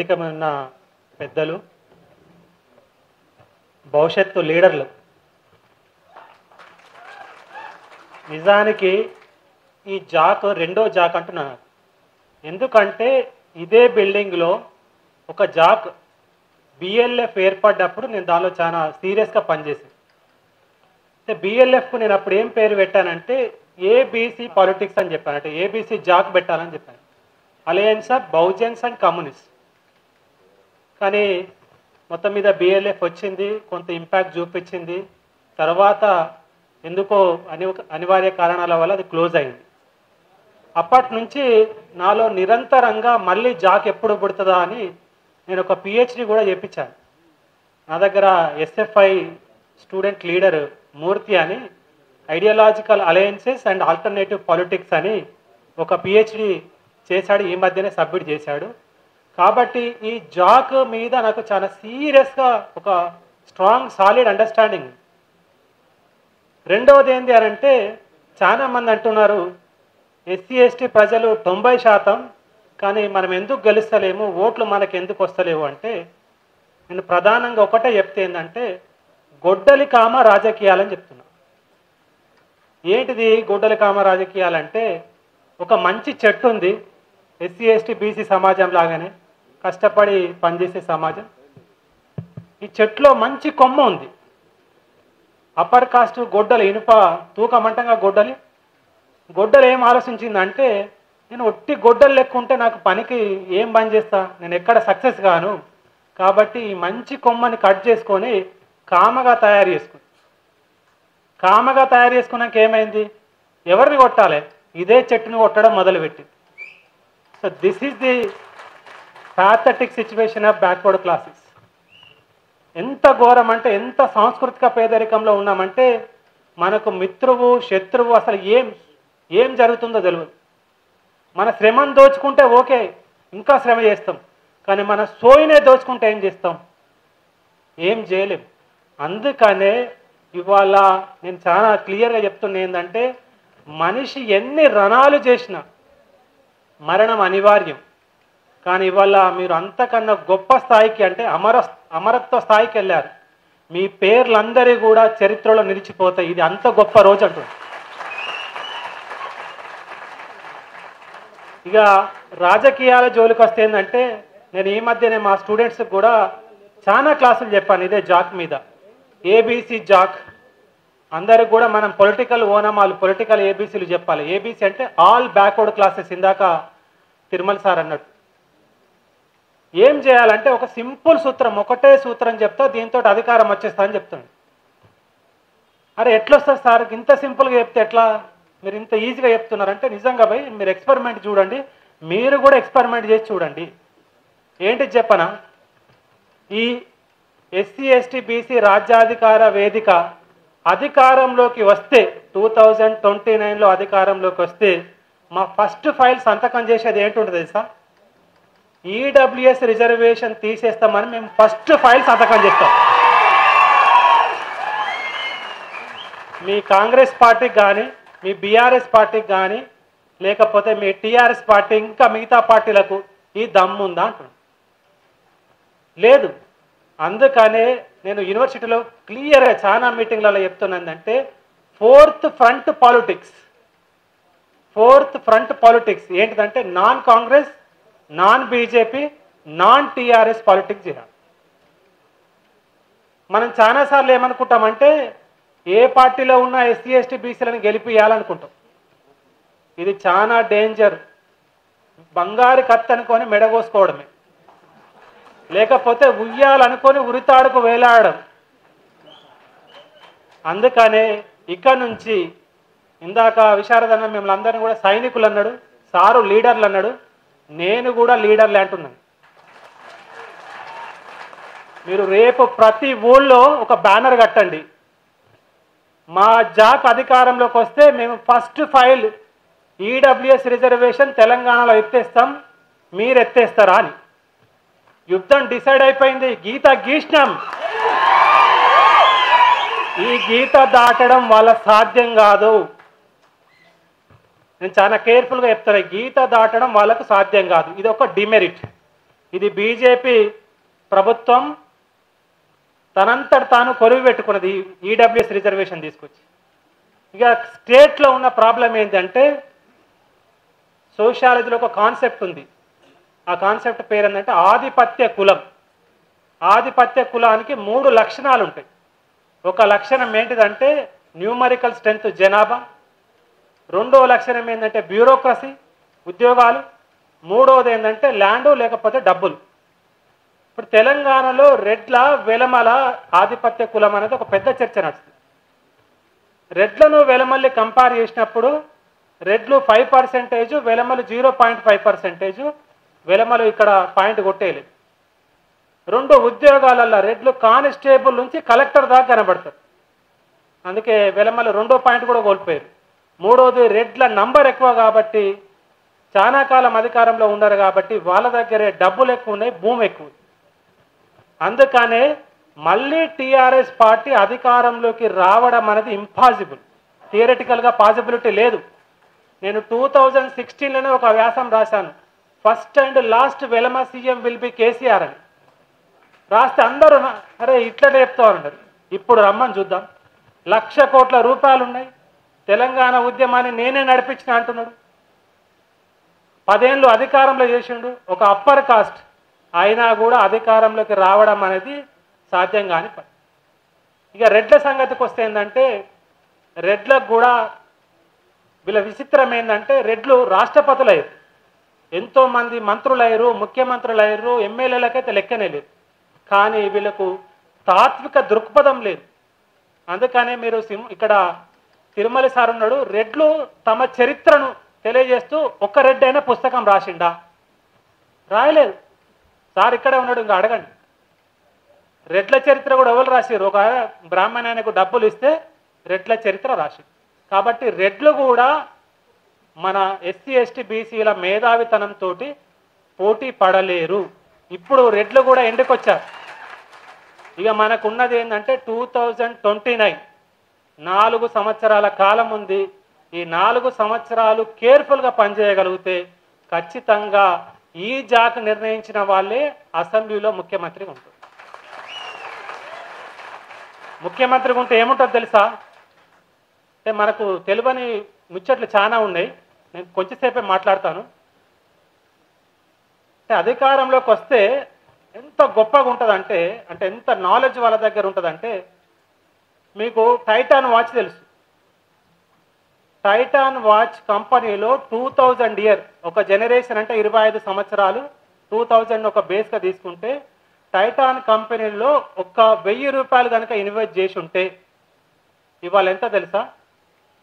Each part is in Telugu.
వేదిక మీద ఉన్న పెద్దలు, భవిష్యత్తు లీడర్లు, నిజానికి ఈ జాక్ రెండో జాక్ అంటున్నాను. ఎందుకంటే ఇదే బిల్డింగ్లో ఒక జాక్ బిఎల్ఎఫ్ ఏర్పడ్డప్పుడు నేను దానిలో చాలా సీరియస్గా పనిచేసాను. అంటే బిఎల్ఎఫ్కు నేను అప్పుడు ఏం పేరు పెట్టానంటే ఏబీసీ పాలిటిక్స్ అని చెప్పాను. అంటే ఏబీసీ జాక్ పెట్టాలని చెప్పాను, alliance of Bahujans and communist. కానీ మొత్తం మీద బిఎల్ఎఫ్ వచ్చింది, కొంత ఇంపాక్ట్ చూపించింది. తర్వాత ఎందుకో అనివార్య కారణాల వల్ల అది క్లోజ్ అయింది. అప్పటి నుంచి నాలో నిరంతరంగా మళ్ళీ జాక్ ఎప్పుడు పుడుతుందా అని నేను ఒక పిహెచ్డి కూడా చేయించాను. నా దగ్గర ఎస్ఎఫ్ఐ స్టూడెంట్ లీడర్ మూర్తి అని ideological alliances and alternative politics అని ఒక పిహెచ్డి చేశాడు, ఈ మధ్యనే సబ్మిట్ చేశాడు. కాబట్టి ఈ జాక్ మీద నాకు చాలా సీరియస్గా ఒక స్ట్రాంగ్ సాలిడ్ అండర్స్టాండింగ్. రెండవది ఏంటి అని అంటే, చాలామంది అంటున్నారు ఎస్సీ ఎస్టీ ప్రజలు 90%, కానీ మనం ఎందుకు గెలుస్తలేము, ఓట్లు మనకు ఎందుకు వస్తలేవు అంటే, నేను ప్రధానంగా ఒకటే చెప్తే ఏంటంటే గొడ్డలి కామ రాజకీయాలని చెప్తున్నా. ఏంటిది గొడ్డలి కామ రాజకీయాలంటే, ఒక మంచి చెట్టు ఉంది, ఎస్సీ ఎస్టీ బీసీ సమాజం లాగానే కష్టపడి పనిచేసే సమాజం. ఈ చెట్టులో మంచి కొమ్మ ఉంది, అప్పర్ కాస్ట్ గొడ్డలి, ఇనుప తూకమంటంగా గొడ్డలు ఏం ఆలోచించిందంటే, నేను ఒట్టి గొడ్డలు లెక్క ఉంటే నాకు పనికి ఏం పని చేస్తా, నేను ఎక్కడ సక్సెస్ గాను, కాబట్టి ఈ మంచి కొమ్మని కట్ చేసుకొని కామగా తయారు చేసుకున్నాక ఏమైంది, ఎవరిని కొట్టాలి, ఇదే చెట్టుని కొట్టడం మొదలుపెట్టి. So this is the pathetic situation of backward classes. ఎంత ఘోరం అంటే, ఎంత సాంస్కృతిక పేదరికంలో ఉన్నామంటే, మనకు మిత్రువు శత్రువు అసలు ఏం జరుగుతుందో తెలియదు. మన శ్రమను దోచుకుంటే ఓకే, ఇంకా శ్రమ చేస్తాం, కానీ మన సోయినే దోచుకుంటే ఏం చేస్తాం, ఏం చేయలేం. అందుకనే ఇవాళ నేను చాలా క్లియర్గా చెప్తున్నా ఏంటంటే, మనిషి ఎన్ని రణాలు చేసినా మరణం అనివార్యం. కానీ ఇవాళ మీరు అంతకన్నా గొప్ప స్థాయికి అంటే అమరత్వ స్థాయికి వెళ్ళారు. మీ పేర్లందరూ కూడా చరిత్రలో నిలిచిపోతాయి. ఇది అంత గొప్ప రోజు అంటుంది. ఇక రాజకీయాల జోలికి వస్తే ఏంటంటే, నేను ఈ మధ్యనే మా స్టూడెంట్స్కి కూడా చాలా క్లాసులు చెప్పాను ఇదే జాక్ మీద, ఏబీసీ జాక్. అందరికి కూడా మనం పొలిటికల్ ఓనమాలు, పొలిటికల్ ఏబీసీలు చెప్పాలి. ఏబీసీ అంటే ఆల్ బ్యాక్వర్డ్ క్లాసెస్, ఇందాక తిరుమల సార్ అన్నట్టు. ఏం చేయాలంటే ఒక సింపుల్ సూత్రం, ఒకటే సూత్రం చెప్తా, దీంతో అధికారం వచ్చేస్తా అని చెప్తాను. అరే ఎట్లొస్తుంది సార్, ఇంత సింపుల్గా చెప్తే ఎట్లా, మీరు ఇంత ఈజీగా చెప్తున్నారంటే, నిజంగా పోయి మీరు ఎక్స్పెరిమెంట్ చూడండి, మీరు కూడా ఎక్స్పెరిమెంట్ చేసి చూడండి. ఏంటి చెప్పనా, ఈ ఎస్సీ ఎస్టీ బీసీ రాజ్యాధికార వేదిక అధికారంలోకి వస్తే 2029లో అధికారంలోకి వస్తే మా ఫస్ట్ ఫైల్ సంతకం చేసేది ఏంటుంటుంది తెలుసా, ఈడబ్ల్యూఎస్ రిజర్వేషన్ తీసేస్తామని మేము ఫస్ట్ ఫైల్ సంతకం చేస్తాం. మీ కాంగ్రెస్ పార్టీకి కానీ, మీ బీఆర్ఎస్ పార్టీకి కానీ, లేకపోతే మీ టీఆర్ఎస్ పార్టీ, ఇంకా మిగతా పార్టీలకు ఈ దమ్ముందా అంటున్నాను, లేదు. అందుకనే నేను యూనివర్సిటీలో క్లియర్గా చాలా మీటింగ్లలో చెప్తున్నానంటే, ఫోర్త్ ఫ్రంట్ పాలిటిక్స్ ఏంటిదంటే non Congress, non BJP, non TRS politics చేయాలి. మనం చాలాసార్లు ఏమనుకుంటామంటే, ఏ పార్టీలో ఉన్న ఎస్సీ ఎస్టీ బీసీలను గెలిపియాలనుకుంటాం. ఇది చాలా డేంజర్. బంగారు కత్తి అనుకొని మెడగోసుకోవడమే, లేకపోతే ఉయ్యాలనుకొని ఉరితాడుకు వేలాడడం. అందుకనే ఇక నుంచి, ఇందాక విశారదన్న మిమ్మల్ని అందరినీ కూడా సైనికులు అన్నాడు, సారు లీడర్లు అన్నాడు, నేను కూడా లీడర్లే అంటున్నాను. మీరు రేపు ప్రతి ఊళ్ళో ఒక బ్యానర్ కట్టండి, మా జాక్ అధికారంలోకి వస్తే మేము ఫస్ట్ ఫైల్ ఈడబ్ల్యూఎస్ రిజర్వేషన్ తెలంగాణలో ఎత్తేస్తాం, మీరు ఎత్తేస్తారా అని. యుద్ధం డిసైడ్ అయిపోయింది, గీత గీష్ణం. ఈ గీత దాటడం వాళ్ళ సాధ్యం కాదు. నేను చాలా కేర్ఫుల్గా చెప్తాను, గీత దాటడం వాళ్ళకు సాధ్యం కాదు. ఇది ఒక డిమెరిట్. ఇది బీజేపీ ప్రభుత్వం తనంతట తాను కొలువు పెట్టుకున్నది ఈడబ్ల్యూఎస్ రిజర్వేషన్ తీసుకొచ్చి. ఇక స్టేట్లో ఉన్న ప్రాబ్లం ఏంటంటే సోషాలజీలో ఒక కాన్సెప్ట్ ఉంది. ఆ కాన్సెప్ట్ పేరు ఏంటంటే ఆధిపత్య కులం. ఆధిపత్య కులానికి 3 లక్షణాలు ఉంటాయి. ఒక లక్షణం ఏంటిదంటే న్యూమరికల్ స్ట్రెంత్ జనాభా, రెండవ లక్షణం ఏంటంటే బ్యూరోక్రసీ ఉద్యోగాలు, మూడవది ఏంటంటే ల్యాండ్ లేకపోతే డబ్బులు. ఇప్పుడు తెలంగాణలో రెడ్ల వెలమల ఆధిపత్య కులం అనేది ఒక పెద్ద చర్చ నడుస్తుంది. రెడ్లను వెలమల్ని కంపేర్ చేసినప్పుడు రెడ్లు 5%, వెలమలు 0.5%. వెలమలు ఇక్కడ పాయింట్ కొట్టేయలేదు. రెండు ఉద్యోగాలలో రెడ్లు కానిస్టేబుల్ నుంచి కలెక్టర్ దాకా కనబడతారు. అందుకే వెలమలు 2వ పాయింట్ కూడా కోల్పోయారు. మూడవది రెడ్ల నంబర్ ఎక్కువ కాబట్టి చాలా కాలం అధికారంలో ఉన్నారు కాబట్టి వాళ్ళ దగ్గరే డబ్బులు ఎక్కువ ఉన్నాయి, భూమి ఎక్కువ. అందుకనే మళ్ళీ టీఆర్ఎస్ పార్టీ అధికారంలోకి రావడం అనేది ఇంపాసిబుల్. థియరిటికల్గా పాసిబిలిటీ లేదు. నేను 2016లోనే ఒక వ్యాసం రాశాను, first and last Velama CM will be KCR అని రాస్తే అందరూ అరే ఇట్లా చెప్తామన్నారు. ఇప్పుడు రమ్మని చూద్దాం. 1,00,000 కోట్ల రూపాయలు ఉన్నాయి, తెలంగాణ ఉద్యమాన్ని నేనే నడిపించిన అంటున్నాడు. 10 ఏళ్ళు అధికారంలో చేసిండు, ఒక అప్పర్ కాస్ట్ అయినా కూడా అధికారంలోకి రావడం అనేది సాధ్యం కాని పని. ఇక రెడ్ల సంగతికి వస్తే ఏంటంటే రెడ్లకు కూడా వీళ్ళ విచిత్రం ఏంటంటే రెడ్లు రాష్ట్రపతులు అయ్యారు, ఎంతోమంది మంత్రులు అయ్యారు, ముఖ్యమంత్రులు అయ్యారు, ఎమ్మెల్యేలకైతే లెక్కనే లేదు. కానీ వీళ్ళకు తాత్విక దృక్పథం లేదు. అందుకనే మీరు ఇక్కడ తిరుమల సార్ ఉన్నాడు, రెడ్లు తమ చరిత్రను తెలియజేస్తూ ఒక్క రెడ్డి అయినా పుస్తకం రాసిండా? రాయలేదు. సార్ ఇక్కడే ఉన్నాడు, ఇంకా అడగండి. రెడ్ల చరిత్ర కూడా ఎవరు రాశారు? ఒక బ్రాహ్మణానికి డబ్బులు ఇస్తే రెడ్ల చరిత్ర రాసి. కాబట్టి రెడ్లు కూడా మన ఎస్సీ ఎస్టీ బీసీల మేధావితనంతో పోటీ పడలేరు. ఇప్పుడు రెడ్లు కూడా ఎండుకొచ్చారు. ఇక మనకున్నది ఏంటంటే 2029 4 సంవత్సరాల కాలం ఉంది. ఈ 4 సంవత్సరాలు కేర్ఫుల్గా పనిచేయగలిగితే ఖచ్చితంగా ఈ జాతి నిర్ణయించిన వాళ్ళే అసెంబ్లీలో ముఖ్యమంత్రిగా ఉంటారు. ముఖ్యమంత్రిగా ఉంటే ఏముంటుందో తెలుసా? అంటే మనకు తెలియని ముచ్చట్లు చాలా ఉన్నాయి, నేను కొంచెంసేపే మాట్లాడతాను. అంటే అధికారంలోకి వస్తే ఎంత గొప్పగా ఉంటుందంటే, అంటే ఎంత నాలెడ్జ్ వాళ్ళ దగ్గర ఉంటుందంటే, మీకు టైటాన్ వాచ్ తెలుసు. టైటాన్ వాచ్ కంపెనీలో 2000 ఇయర్ ఒక జనరేషన్ అంటే 25 సంవత్సరాలు 2000 ఒక బేస్గా తీసుకుంటే టైటాన్ కంపెనీలో ఒక 1000 రూపాయలు కనుక ఇన్వెస్ట్ చేసి ఉంటే ఇవాళ ఎంత తెలుసా?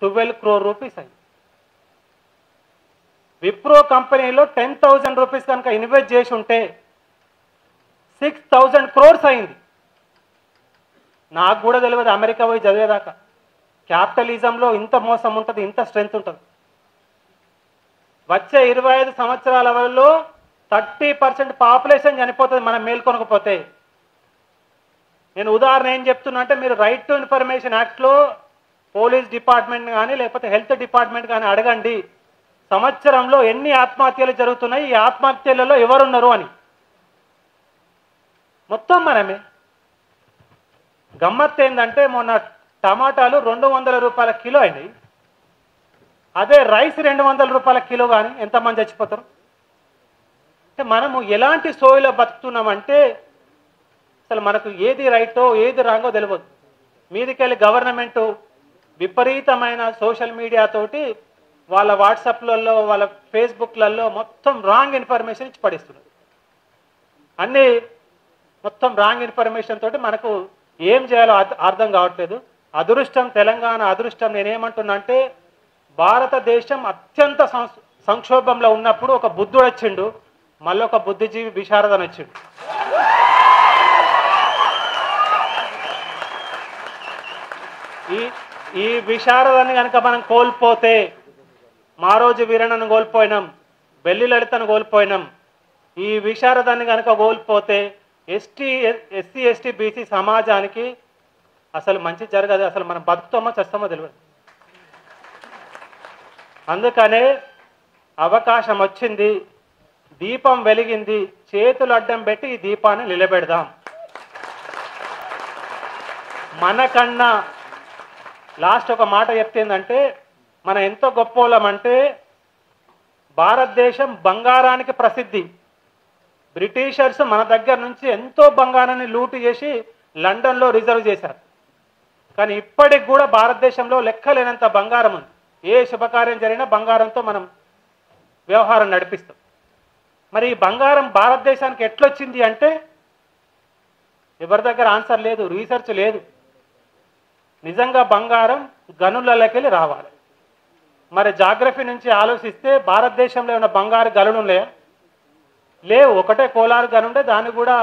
12 crore రూపీస్ అయింది. విప్రో కంపెనీలో 10,000 రూపీస్ కనుక ఇన్వెస్ట్ చేసి ఉంటే 6,000 crores అయింది. నాకు కూడా తెలియదు అమెరికా పోయి చదివేదాకా. క్యాపిటలిజంలో ఇంత మోసం ఉంటుంది, ఇంత స్ట్రెంగ్త్ ఉంటుంది. వచ్చే 25 సంవత్సరాల వరకు 30% పాపులేషన్ చనిపోతుంది మనం మేల్కొనకపోతే. నేను ఉదాహరణ ఏం చెప్తున్నా అంటే, మీరు రైట్ టు ఇన్ఫర్మేషన్ యాక్ట్లో పోలీస్ డిపార్ట్మెంట్ కానీ లేకపోతే హెల్త్ డిపార్ట్మెంట్ కానీ అడగండి, సంవత్సరంలో ఎన్ని ఆత్మహత్యలు జరుగుతున్నాయి, ఈ ఆత్మహత్యలలో ఎవరున్నారు అని. మొత్తం మనమే. గమ్మత్తు ఏంటంటే మొన్న టమాటాలు 200 రూపాయల కిలో అయినాయి, అదే రైస్ 200 రూపాయల కిలో కానీ ఎంతమంది చచ్చిపోతారు? అంటే మనము ఎలాంటి సోయిలో బతుకుతున్నామంటే అసలు మనకు ఏది రైటో ఏది రాంగో తెలియదు. మీదికెళ్ళి గవర్నమెంట్ విపరీతమైన సోషల్ మీడియా తోటి వాళ్ళ వాట్సాప్లలో వాళ్ళ ఫేస్బుక్లలో మొత్తం రాంగ్ ఇన్ఫర్మేషన్ ఇచ్చి పడిస్తున్నారు. అన్నీ మొత్తం రాంగ్ ఇన్ఫర్మేషన్ తోటి మనకు ఏం చేయాలో అర్థం కావట్లేదు. అదృష్టం, తెలంగాణ అదృష్టం. నేనేమంటున్నా అంటే, భారతదేశం అత్యంత సంక్షోభంలో ఉన్నప్పుడు ఒక బుద్ధుడు వచ్చిండు, మళ్ళీ ఒక బుద్ధిజీవి విశారదన్ వచ్చిండు. ఈ విశారదాన్ని కనుక మనం కోల్పోతే, మారోజు వీరన్నను కోల్పోయినాం, బెల్లి లలితను కోల్పోయినాం. ఈ విశారదాన్ని కనుక కోల్పోతే ఎస్సీ ఎస్టీ బీసీ సమాజానికి అసలు మంచి జరగదు. అసలు మనం బతుకుతామో చస్తామో తెలియదు. అందుకనే అవకాశం వచ్చింది, దీపం వెలిగింది, చేతులు అడ్డం పెట్టి ఈ దీపాన్ని నిలబెడదాం. మనకన్నా లాస్ట్ ఒక మాట చెప్తేందంటే, మనం ఎంతో గొప్పోళ్ళమంటే భారతదేశం బంగారానికి ప్రసిద్ధి. బ్రిటిషర్స్ మన దగ్గర నుంచి ఎంతో బంగారాన్ని లూటు చేసి లండన్లో రిజర్వ్ చేశారు. కానీ ఇప్పటికి కూడా భారతదేశంలో లెక్కలేనంత బంగారం ఉంది. ఏ శుభకార్యం జరిగినా బంగారంతో మనం వ్యవహారం నడిపిస్తాం. మరి ఈ బంగారం భారతదేశానికి ఎట్లొచ్చింది అంటే ఎవరి దగ్గర ఆన్సర్ లేదు, రీసెర్చ్ లేదు. నిజంగా బంగారం గనులకెళ్ళి రావాలి. మరి జాగ్రఫీ నుంచి ఆలోచిస్తే భారతదేశంలో ఉన్న బంగారు గనులు ఉన్నాయా? లేవు. ఒకటే కోలారు గనుండే, దాన్ని కూడా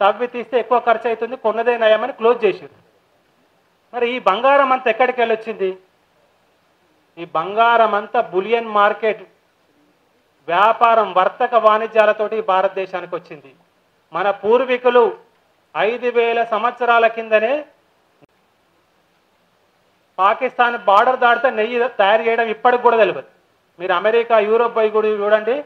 తవ్వి తీస్తే ఎక్కువ ఖర్చు అవుతుంది, కొన్నదే నయమని క్లోజ్ చేసారు. మరి ఈ బంగారం అంతా ఎక్కడికి వెళ్ళొచ్చింది? ఈ బంగారం అంతా బులియన్ మార్కెట్ వ్యాపారం, వర్తక వాణిజ్యాలతోటి భారతదేశానికి వచ్చింది. మన పూర్వీకులు 5000 సంవత్సరాల కిందనే పాకిస్తాన్ బార్డర్ దాటితే నెయ్యి తయారు చేయడం ఇప్పటికి కూడా తెలియదు. మీరు అమెరికా, యూరోప్ పోయి కూడా చూడండి,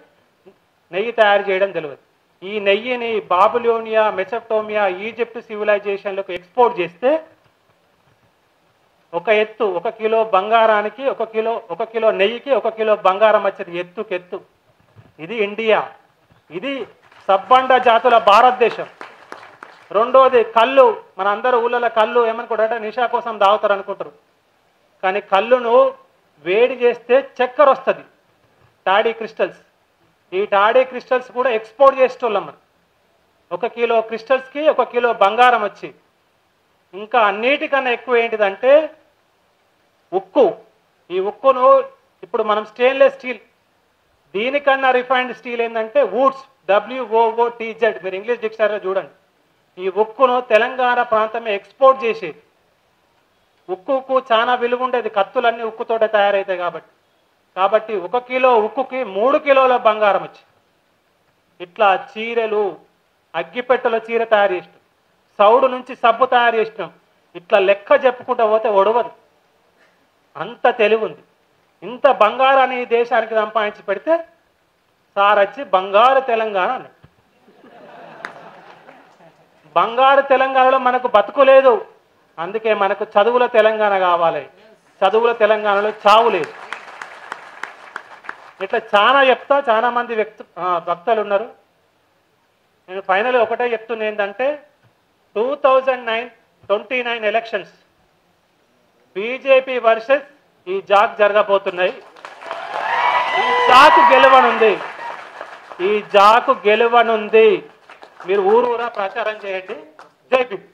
నెయ్యి తయారు చేయడం తెలియదు. ఈ నెయ్యిని బాబిలోనియా, మెసొపొటేమియా, ఈజిప్ట్ సివిలైజేషన్లకు ఎక్స్పోర్ట్ చేస్తే ఒక ఎత్తు, 1 కిలో బంగారానికి 1 కిలో నెయ్యికి 1 కిలో బంగారం వచ్చేది ఎత్తుకెత్తు. ఇది ఇండియా. ఇది సబ్బండ జాతుల భారతదేశం. రెండోది కళ్ళు. మన అందరూ ఊళ్ళలో కళ్ళు ఏమనుకుంటారంటే నిషా కోసం తాగుతారు అనుకుంటారు. కానీ కళ్ళును వేడి చేస్తే చక్కెర వస్తుంది, టాడీ క్రిస్టల్స్. ఈ టాడీ క్రిస్టల్స్ కూడా ఎక్స్పోర్ట్ చేసేటోళ్ళం మనం. 1 కిలో క్రిస్టల్స్కి 1 కిలో బంగారం వచ్చి. ఇంకా అన్నిటికన్నా ఎక్కువ ఏంటిదంటే ఉక్కు. ఈ ఉక్కును ఇప్పుడు మనం స్టెయిన్లెస్ స్టీల్, దీనికన్నా రిఫైన్డ్ స్టీల్ ఏంటంటే వుడ్స్, WOOTZ. మీరు ఇంగ్లీష్ డిక్షనరీలో చూడండి. ఈ ఉక్కును తెలంగాణ ప్రాంతమే ఎక్స్పోర్ట్ చేసేది. ఉక్కుకు చాలా విలువ ఉండేది, కత్తులన్నీ ఉక్కుతోటే తయారవుతాయి కాబట్టి 1 కిలో ఉక్కుకి 3 కిలోల బంగారం వచ్చి. ఇట్లా చీరలు, అగ్గిపెట్టెల చీర తయారు చేసినాం, సౌడు నుంచి సబ్బు తయారు చేసినాం. ఇట్లా లెక్క చెప్పుకుంటూ పోతే ఒడవదు, అంత తెలివి ఉంది. ఇంత బంగారాన్ని ఈ దేశానికి సంపాదించి పెడితే సార్ వచ్చి బంగారు తెలంగాణ అన్నాడు. బంగారు తెలంగాణలో మనకు బతుకులేదు, అందుకే మనకు చదువుల తెలంగాణ కావాలి. చదువుల తెలంగాణలో చావు లేదు. ఇట్లా చాలా చెప్తా, చాలా మంది వక్తలు ఉన్నారు. నేను ఫైనల్ ఒకటే చెప్తున్నా ఏంటంటే 2029 ఎలక్షన్స్ బీజేపీ వర్సెస్ ఈ జాక్ జరగబోతున్నాయి. ఈ జాకు గెలవనుంది, ఈ జాకు గెలవనుంది. మీరు ఊరూరా ప్రచారం చేయండి. జై భీమ్.